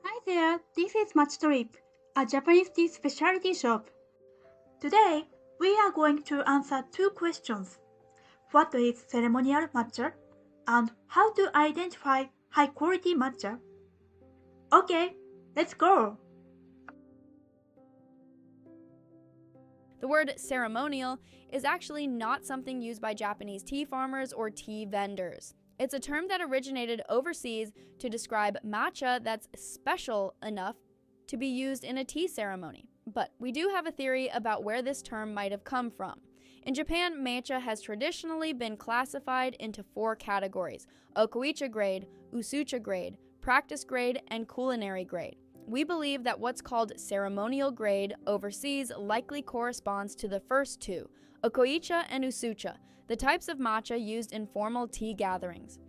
Hi there, this is Match a Japanese tea specialty shop. Today, we are going to answer two questions. What is ceremonial matcha? And how to identify high quality matcha? Okay, let's go! The word ceremonial is actually not something used by Japanese tea farmers or tea vendors. It's a term that originated overseas to describe matcha that's special enough to be used in a tea ceremony. But we do have a theory about where this term might have come from. In Japan, matcha has traditionally been classified into four categories: okoicha grade, usucha grade, practice grade, and culinary grade. We believe that what's called ceremonial grade overseas likely corresponds to the first two, okoicha and usucha, the types of matcha used in formal tea gatherings.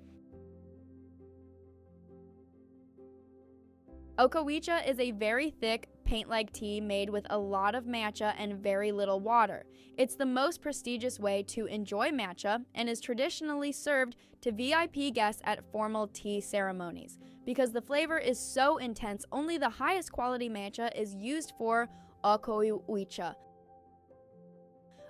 Okoicha is a very thick, paint-like tea made with a lot of matcha and very little water. It's the most prestigious way to enjoy matcha and is traditionally served to VIP guests at formal tea ceremonies. Because the flavor is so intense, only the highest quality matcha is used for okoicha.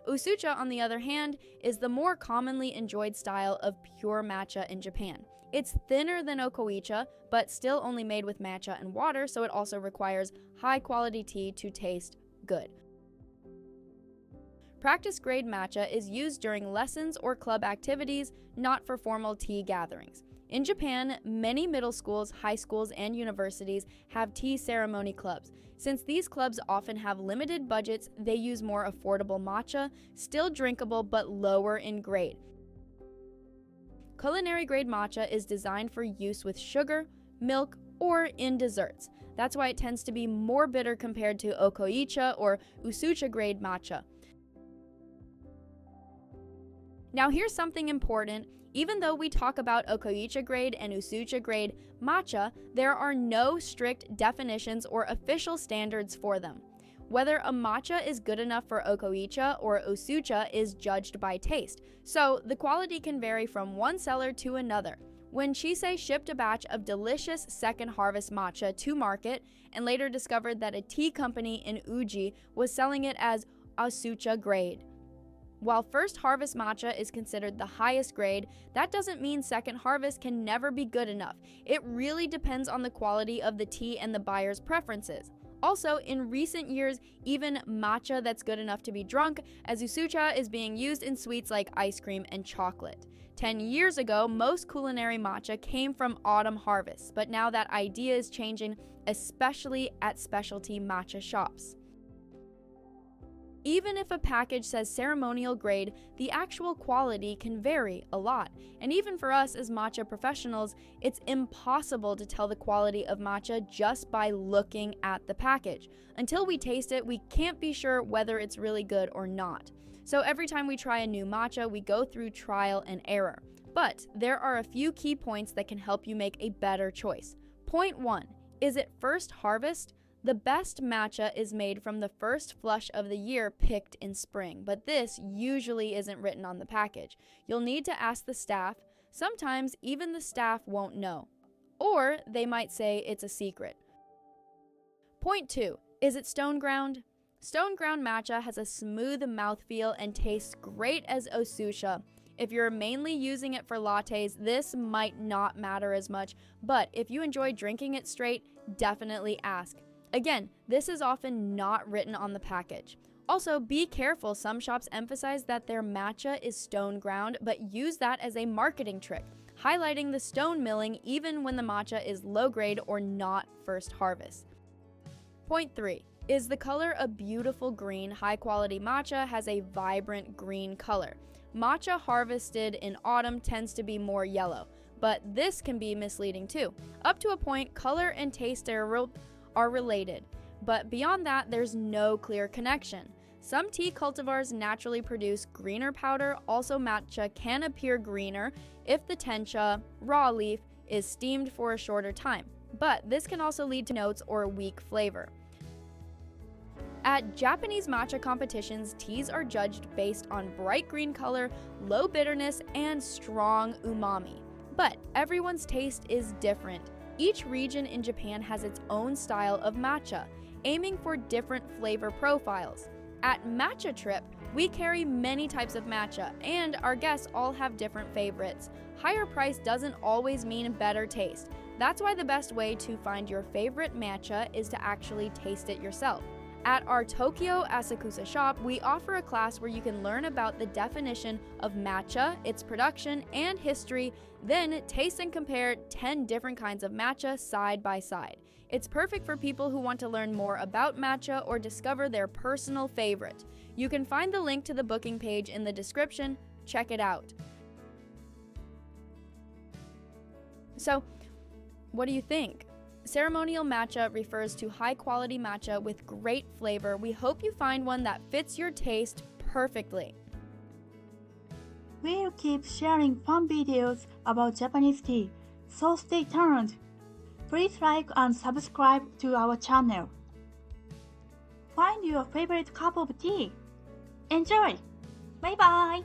Usucha, on the other hand, is the more commonly enjoyed style of pure matcha in Japan. It's thinner than okoicha, but still only made with matcha and water, so it also requires high-quality tea to taste good. Practice grade matcha is used during lessons or club activities, not for formal tea gatherings. In Japan, many middle schools, high schools, and universities have tea ceremony clubs. Since these clubs often have limited budgets, they use more affordable matcha, still drinkable but lower in grade. Culinary grade matcha is designed for use with sugar, milk, or in desserts. That's why it tends to be more bitter compared to okoicha or usucha grade matcha. Now here's something important. Even though we talk about okoicha grade and usucha grade matcha, there are no strict definitions or official standards for them. Whether a matcha is good enough for okoicha or usucha is judged by taste, so the quality can vary from one seller to another. When Chise shipped a batch of delicious second harvest matcha to market and later discovered that a tea company in Uji was selling it as usucha grade. While first harvest matcha is considered the highest grade, that doesn't mean second harvest can never be good enough. It really depends on the quality of the tea and the buyer's preferences. Also, in recent years, even matcha that's good enough to be drunk, as usucha is being used in sweets like ice cream and chocolate. 10 years ago, most culinary matcha came from autumn harvests, but now that idea is changing, especially at specialty matcha shops. Even if a package says ceremonial grade, the actual quality can vary a lot. And even for us as matcha professionals, it's impossible to tell the quality of matcha just by looking at the package. Until we taste it, we can't be sure whether it's really good or not. So every time we try a new matcha, we go through trial and error. But there are a few key points that can help you make a better choice. Point 1. Is it first harvest? The best matcha is made from the first flush of the year picked in spring, but this usually isn't written on the package. You'll need to ask the staff. Sometimes even the staff won't know, or they might say it's a secret. Point 2. Is it stone ground? Stone ground matcha has a smooth mouthfeel and tastes great as usucha. If you're mainly using it for lattes, this might not matter as much, but if you enjoy drinking it straight, definitely ask. Again, this is often not written on the package. Also, be careful. Some shops emphasize that their matcha is stone ground, but use that as a marketing trick, highlighting the stone milling even when the matcha is low grade or not first harvest. Point 3. Is the color a beautiful green? High quality matcha has a vibrant green color. Matcha harvested in autumn tends to be more yellow, but this can be misleading too. Up to a point, color and taste are related, but beyond that, there's no clear connection. Some tea cultivars naturally produce greener powder. Also, matcha can appear greener if the tencha, raw leaf, is steamed for a shorter time, but this can also lead to notes or weak flavor. At Japanese matcha competitions, teas are judged based on bright green color, low bitterness, and strong umami. But everyone's taste is different. Each region in Japan has its own style of matcha, aiming for different flavor profiles. At Matcha Trip, we carry many types of matcha, and our guests all have different favorites. Higher price doesn't always mean better taste. That's why the best way to find your favorite matcha is to actually taste it yourself. At our Tokyo Asakusa shop, we offer a class where you can learn about the definition of matcha, its production, and history, then taste and compare 10 different kinds of matcha side by side. It's perfect for people who want to learn more about matcha or discover their personal favorite. You can find the link to the booking page in the description. Check it out. So, what do you think? Ceremonial matcha refers to high-quality matcha with great flavor. We hope you find one that fits your taste perfectly. We'll keep sharing fun videos about Japanese tea, so stay tuned. Please like and subscribe to our channel. Find your favorite cup of tea. Enjoy! Bye bye!